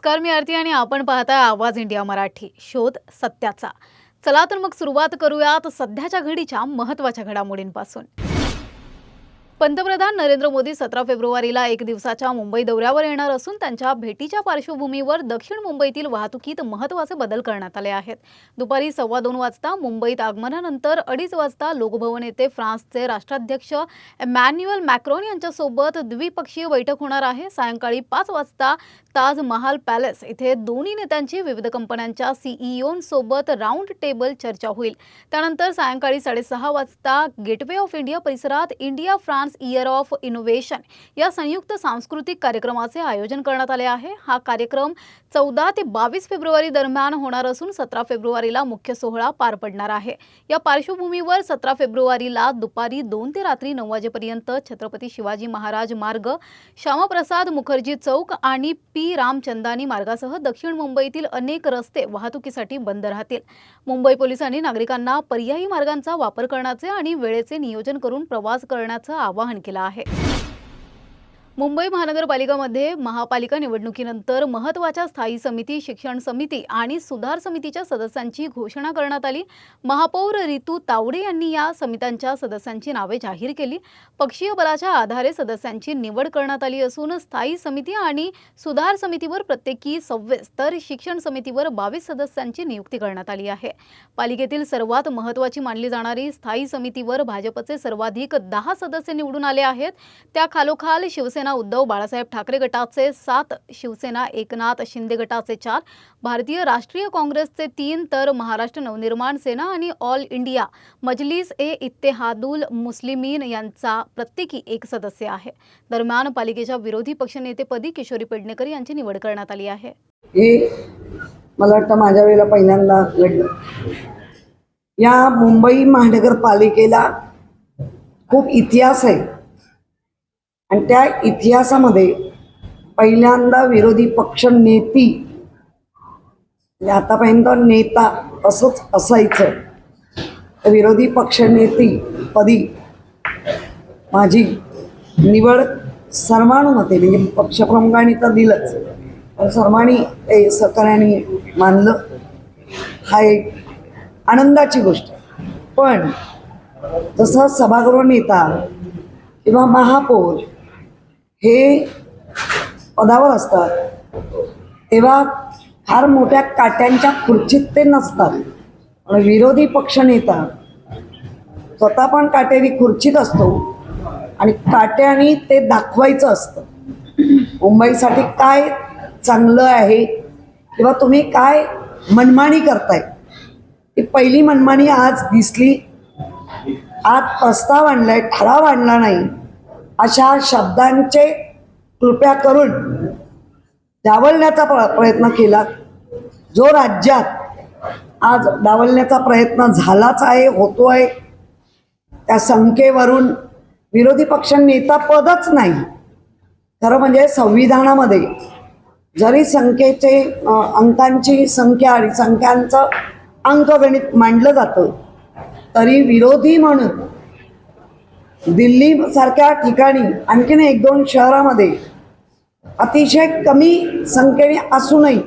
नमस्कार, मी आरती आणि आपण पाहताय आवाज इंडिया मराठी. शोध सत्याचा. चला तर मग सुरुवात करूयात सध्याच्या घडीच्या महत्त्वाच्या घडामोडींपासून. पंतप्रधान नरेंद्र मोदी 17 फेब्रुवारीला एक दिवसाच्या मुंबई दौऱ्यावर येणार असून त्यांच्या भेटीच्या पार्श्वभूमीवर दक्षिण मुंबईतील वाहतुकीत महत्त्वाचे बदल करण्यात आले आहेत. दुपारी 2:15 वाजता मुंबईत आगमनानंतर 2:30 वाजता लोकभवन येथे फ्रान्सचे राष्ट्राध्यक्ष इमॅन्युएल मॅक्रोन यांच्यासोबत द्विपक्षीय बैठक होणार आहे. सायंकाळी 5 वाजता ताज महाल पॅलेस इथे दोन्ही नेत्यांची विविध कंपन्यांच्या सीईओंसोबत राऊंड टेबल चर्चा होईल. त्यानंतर सायंकाळी 6:30 वाजता गेटवे ऑफ इंडिया परिसरात India France year of innovation या संयुक्त सांस्कृतिक कार्यक्रमाचे आयोजन करण्यात आले आहे. हा कार्यक्रम 14 ते 22 फेब्रुवारी दरम्यान होणार असून 17 फेब्रुवारीला मुख्य सोहळा पार पडणार आहे. या पार्श्वभूमीवर 17 फेब्रुवारीला दुपारी 2 ते रात्री 9 वाजेपर्यंत छत्रपती शिवाजी महाराज मार्ग, श्यामाप्रसाद मुखर्जी चौक आणि पी रामचंदानी मार्गासह दक्षिण मुंबईतील अनेक रस्ते वाहतुकीसाठी बंद राहतील. मुंबई पोलिसांनी नागरिकांना पर्यायी मार्गांचा वापर करण्याचे आणि वेळेचे नियोजन करून प्रवास करण्याचं आवाहन केलं आहे. मुंबई महानगरपालिकामध्ये महापालिका निवडणुकीनंतर महत्त्वाच्या स्थायी समिती, शिक्षण समिती आणि सुधार समितीच्या सदस्यांची घोषणा करण्यात आली. महापौर रितू तावडे यांनी या समित्यांच्या सदस्यांची नावे जाहीर केली. पक्षीय बलाच्या आधारे सदस्यांची निवड करण्यात आली असून स्थायी समिती आणि सुधार समितीवर प्रत्येकी 26 तर शिक्षण समितीवर 22 सदस्यांची नियुक्ती करण्यात आली आहे. पालिकेतील सर्वात महत्त्वाची मानली जाणारी स्थायी समितीवर भाजपचे सर्वाधिक 10 सदस्य निवडून आले आहेत. त्या खालोखाल शिवसेना उद्धव बाळासाहेब ठाकरे गटाचे 7, शिवसेना एकनाथ शिंदे गटाचे 4, भारतीय राष्ट्रीय काँग्रेसचे 3 तर महाराष्ट्र नवनिर्माण सेना आणि ऑल इंडिया मजलिस ए इत्तेहादुल मुस्लिमीन यांचा प्रत्येकी 1 सदस्य आहे. दरम्यान पालिकेच्या विरोधी पक्षनेतेपदी किशोरी पेडणेकर यांची निवड करण्यात आली आहे. हे मला वाटतं माझ्या वेळेला पहिल्यांदा घडलं. या मुंबई महानगरपालिकेला खूप इतिहास आहे आणि त्या इतिहासामध्ये पहिल्यांदा विरोधी पक्ष नेती, आतापर्यंत नेता असंच असायचं, विरोधी पक्ष नेती पदी माझी निवड सर्वानुमते, म्हणजे पक्षप्रमुखांनी तर दिलंच पण सर्वांनी ते सहकार्याने मानलं. हा एक आनंदाची गोष्ट. पण जसं सभागृह नेता किंवा महापौर हे पदावर असतात तेव्हा फार मोठ्या काट्यांच्या खुर्चीत ते नसतात. पण विरोधी पक्षनेता स्वतः पण काटेरी खुर्चीत असतो आणि काट्याने ते दाखवायचं असतं मुंबईसाठी काय चांगलं आहे किंवा तुम्ही काय मनमानी करताय. ती पहिली मनमानी आज दिसली. आज प्रस्ताव आणलाय, ठराव आणला नाही, अशा शब्दांचे कृपया करून डावलण्याचा प्रयत्न केला. जो राज्यात आज डावलण्याचा प्रयत्न झालाच आहे, होतोय, त्या संख्येवरून विरोधी पक्ष नेता पदच नाही. खरं म्हणजे संविधानामध्ये जरी संख्येचे अंकांची संख्या आणि संख्यांचं अंकगणित मांडलं जातं तरी विरोधी म्हणून दिल्ली सारख्या ठिकाणी आणखीन 1-2 शहरामध्ये अतिशय कमी संख्येने असूनही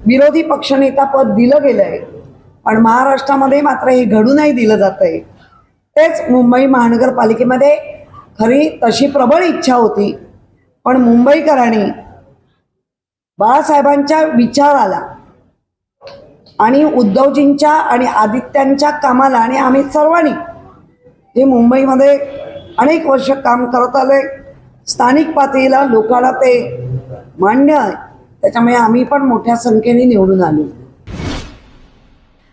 विरोधी पक्षनेता पद दिलं गेलं आहे. पण महाराष्ट्रामध्ये मात्र हे घडूनही दिलं जात आहे. तेच मुंबई महानगरपालिकेमध्ये खरी तशी प्रबळ इच्छा होती, पण मुंबईकरांनी बाळासाहेबांच्या विचाराला आणि उद्धवजींच्या आणि आदित्यांच्या कामाला, आणि आम्ही सर्वांनी जे मुंबईमध्ये अनेक वर्ष काम करत आले, स्थानिक पातळीला लोकांना ते मान्य आहे, त्याच्यामुळे आम्ही पण मोठ्या संख्येने निवडून आलो.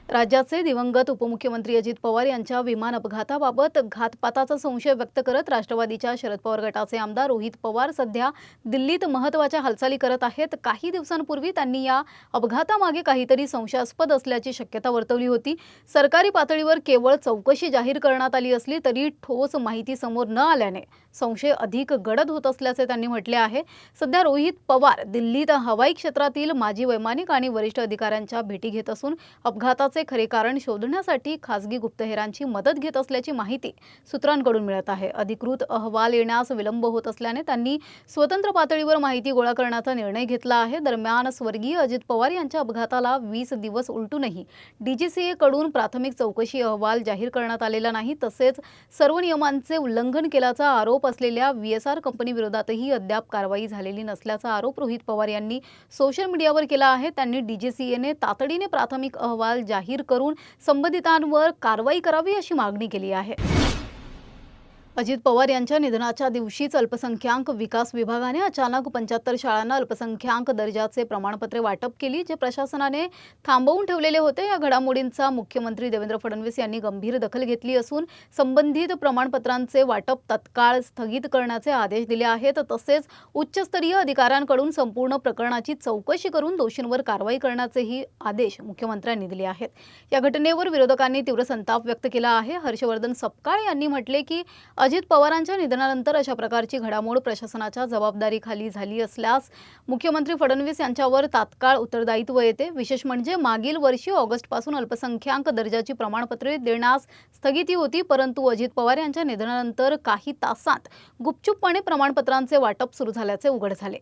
राज्याचे दिवंगत उपमुख्यमंत्री अजित पवार यांच्या विमान अपघाताबाबत घातपाताचा संशय व्यक्त करत राष्ट्रवादीच्या शरद पवार गटाचे आमदार रोहित पवार सध्या दिल्लीत महत्त्वाच्या हालचाली करत आहेत. काही दिवसांपूर्वी त्यांनी या अपघातामागे काहीतरी संशयास्पद असल्याची शक्यता वर्तवली होती. सरकारी पातळीवर केवळ चौकशी जाहीर करण्यात आली असली तरी ठोस माहिती समोर न आल्याने संशय अधिक गडद होत असल्याचे त्यांनी म्हटले आहे. सध्या रोहित पवार दिल्लीत हवाई क्षेत्रातील माजी वैमानिक आणि वरिष्ठ अधिकाऱ्यांच्या भेटी घेत असून अपघाताचे घटनेचे खरे कारण शोधण्यासाठी खासगी गुप्तहेरांची मदत घेत असल्याची माहिती सूत्रांकडून मिळत आहे। अधिकृत अहवाल येण्यास विलंब होत असल्याने त्यांनी स्वतंत्र पातळीवर माहिती गोळा करण्याचा निर्णय घेतला आहे। दरम्यान स्वर्गीय अजित पवार यांच्या अपघाताला 20 दिवस उलटूनही DGCA कडून प्राथमिक चौकशी अहवाल जाहीर करण्यात आलेला नाही। तसेच सर्व नियमांचे उल्लंघन केल्याचा आरोप असलेल्या VSR कंपनीविरोधातही अद्याप कारवाई झालेली नसल्याचा आरोप रोहित पवार यांनी सोशल मीडियावर केला आहे। त्यांनी DGCAने तातडीने प्राथमिक अहवाल जाहीर करून संबंधितांवर कारवाई करावी अशी मागणी केली आहे। अजित पवार यांच्या निधनाच्या दिवशीच अल्पसंख्याक विकास विभागाने अचानक 75 शाळांना अल्पसंख्याक दर्जाचे प्रमाणपत्रे वाटप केली, जे प्रशासनाने थांबवून ठेवलेले होते। या घडामोडींचा मुख्यमंत्री देवेंद्र फडणवीस यांनी गंभीर दखल घेतली असून संबंधित प्रमाणपत्रांचे वाटप तत्काळ स्थगित करण्याचे आदेश दिले आहेत। तसेच उच्चस्तरीय अधिकाऱ्यांकडून संपूर्ण प्रकरणाची चौकशी करून दोषींवर कारवाई करण्याचेही आदेश मुख्यमंत्र्यांनी दिले आहेत। या घटनेवर विरोधकांनी तीव्र संताप व्यक्त केला आहे। हर्षवर्धन सपकाळ यांनी म्हटले की अजित पवारांच्या निधनानंतर अशा प्रकारची घडामोड प्रशासनाच्या जबाबदारीखाली झाली असल्यास मुख्यमंत्री फडणवीस यांच्यावर तात्काळ उत्तरदायित्व येते। विशेष म्हणजे मागील वर्षी ऑगस्टपासून अल्पसंख्याक दर्जाची प्रमाणपत्रे देण्यास स्थगिती होती, परंतु अजित पवार यांच्या निधनानंतर काही तासांत गुपचूपपणे प्रमाणपत्रांचे वाटप सुरू झाल्याचे उघड झाले।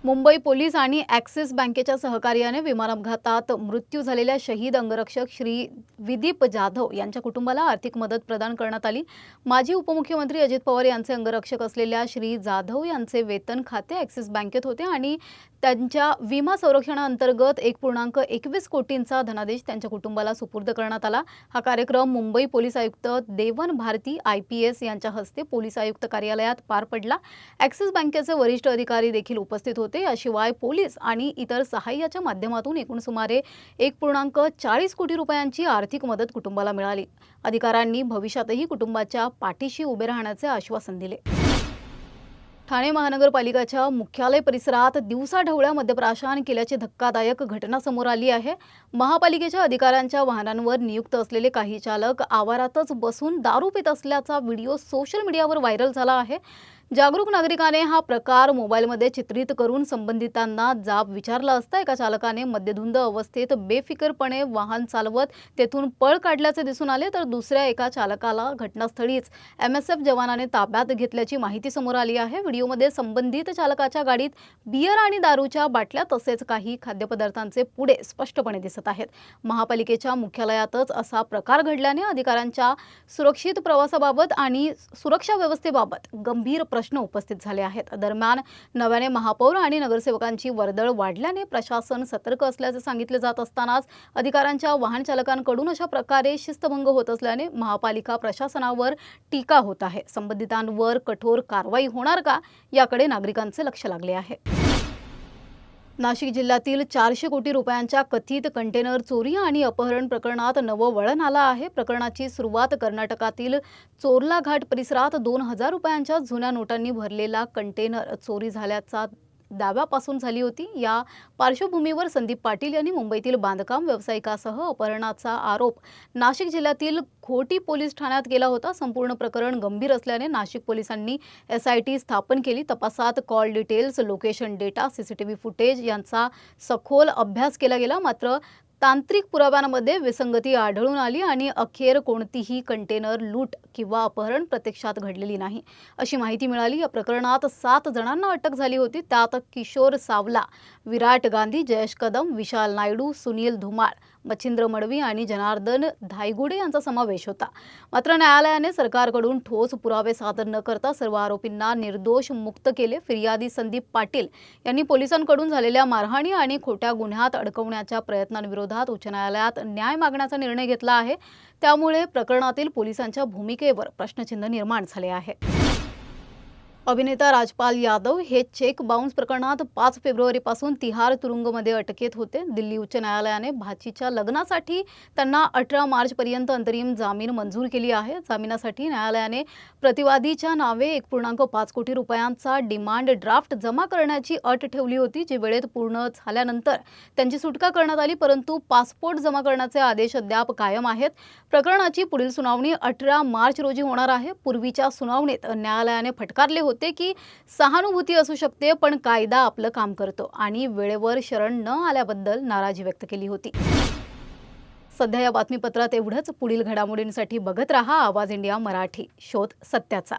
मुंबई पोलीस आणि ॲक्सिस बँकेच्या सहकार्याने विमान अपघातात मृत्यू झालेल्या शहीद अंगरक्षक श्री विदीप जाधव यांच्या कुटुंबाला आर्थिक मदत प्रदान करण्यात आली। माजी उपमुख्यमंत्री अजित पवार यांचे अंगरक्षक असलेल्या श्री जाधव यांचे वेतन खाते ॲक्सिस बँकेत होते आणि त्यांच्या विमा संरक्षणाअंतर्गत 1.21 कोटींचा धनादेश त्यांच्या कुटुंबाला सुपूर्द करण्यात आला। हा कार्यक्रम मुंबई पोलीस आयुक्त देवन भारती IPS यांच्या हस्ते पोलीस आयुक्त कार्यालयात पार पडला। ॲक्सिस बँकेचे वरिष्ठ अधिकारी देखील उपस्थित होते। याशिवाय पोलीस आणि इतर सहाय्याच्या माध्यमातून एकूण सुमारे 1.40 कोटी रुपयांची आर्थिक मदत कुटुंबाला मिळाली। अधिकाऱ्यांनी भविष्यातही कुटुंबाच्या पाठीशी उभे राहण्याचे आश्वासन दिले। ठाणे महानगरपालिकेच्या मुख्यालय परिसरात दिवसाढवळ्या मद्यप्राशन केल्याची धक्कादायक घटना समोर आली आहे। महापालिकेच्या अधिकाऱ्यांच्या वाहनांवर नियुक्त असलेले काही चालक आवारातच बसून दारू पित असल्याचा व्हिडिओ सोशल मीडियावर व्हायरल झाला आहे। जागरूक नागरिकाने हा प्रकार मोबाईलमध्ये चित्रित करून संबंधितांना जाब विचारला असता एका चालकाने मद्यधुंद अवस्थेत बेफिकीरपणे वाहन चालवत तेथून पळ काढल्याचे दिसून आले, तर दुसऱ्या एका चालकाला घटनास्थळीच MSF जवानाने ताब्यात घेतल्याची माहिती समोर आली आहे। व्हिडिओमध्ये संबंधित चालकाच्या गाडीत बियर आणि दारूच्या बाटल्या तसेच काही खाद्यपदार्थांचे पुडे स्पष्टपणे दिसत आहेत। महापालिकेच्या मुख्यालयातच असा प्रकार घडल्याने अधिकाऱ्यांच्या सुरक्षित प्रवासाबाबत आणि सुरक्षा व्यवस्थेबाबत गंभीर प्रश्न उपस्थित झाले आहेत। दरम्यान नव्याने महापौर आणि नगरसेवकांची वर्दळ वाढल्याने प्रशासन सतर्क असल्याचे सांगितले जात असतानाच अधिकाऱ्यांच्या वाहन चालकांकडून अशा प्रकारे शिस्तभंग होत असल्याने महापालिका प्रशासनावर टीका होत आहे। संबंधितांवर कठोर कारवाई होणार का, याकडे नागरिकांचे लक्ष लागले आहे। नाशिक जिल्ह्यातील 400 कोटी रुपयांच्या कथित कंटेनर चोरी आणि अपहरण प्रकरणात नवं वळण आलं आहे। प्रकरणाची सुरुवात कर्नाटकातील चोरला घाट परिसरात 2000 रुपयांच्या जुन्या नोटांनी भरलेला कंटेनर चोरी झाल्याचा दाव्यापासून झाली होती। या पार्श्वभूमीवर संदीप पाटील यांनी मुंबईतील बांधकाम व्यावसायिकासह अपहरणाचा आरोप नाशिक जिल्ह्यातील घोटी पोलीस ठाण्यात केला होता। संपूर्ण प्रकरण गंभीर असल्याने नाशिक पोलिसांनी SIT स्थापन केली। तपासात call details, location data, CCTV footage यांचा सखोल अभ्यास केला गेला, मात्र तांत्रिक पुराव्यांमध्ये विसंगती आढळून आली आणि अखेर कोणतीही कंटेनर लूट किंवा अपहरण प्रत्यक्षात घडलेली नाही अशी माहिती मिळाली। या प्रकरणात 7 जणांना अटक झाली होती। त्यात किशोर सावला, विराट गांधी, जयेश कदम, विशाल नायडू, सुनील धुमाळ, मच्छिंद्र मडवी आणि जनार्दन धायगुडे यांचा समावेश होता। मात्र न्यायालयाने सरकारकडून ठोस पुरावे सादर न करता सर्व आरोपींना निर्दोष मुक्त केले। फिर्यादी संदीप पाटील यांनी पोलिसांकडून झालेल्या मारहाणी आणि खोट्या गुन्ह्यात अडकवण्याच्या प्रयत्नांविरोधात उच्च न्यायालयात न्याय मागण्याचा निर्णय घेतला आहे। त्यामुळे प्रकरणातील पोलिसांच्या भूमिकेवर प्रश्नचिन्ह निर्माण झाले आहे। अभिनेता राजपाल यादव हे चेक बाउन्स प्रकरणात 5 फेब्रुवारीपासून तिहार तुरुंगमध्ये अटकेत होते। दिल्ली उच्च न्यायालयाने भाचीच्या लग्नासाठी त्यांना 18 मार्चपर्यंत अंतरिम जामीन मंजूर केली आहे। जामिनासाठी न्यायालयाने प्रतिवादीच्या नावे 1.5 कोटी रुपयांचा डिमांड ड्राफ्ट जमा करण्याची अट ठेवली होती, जी वेळेत पूर्ण झाल्यानंतर त्यांची सुटका करण्यात आली, परंतु पासपोर्ट जमा करण्याचे आदेश अद्याप कायम आहेत। प्रकरणाची पुढील सुनावणी 18 मार्च रोजी होणार आहे। पूर्वीच्या सुनावणीत न्यायालयाने फटकारले होते की सहानुभूती असू शकते, पण कायदा आपलं काम करतो आणि वेळेवर शरण न आल्याबद्दल नाराजी व्यक्त केली होती। सध्या या बातमीपत्रात एवढंच. पुढील घडामोडींसाठी बघत रहा आवाज इंडिया मराठी. शोध सत्याचा.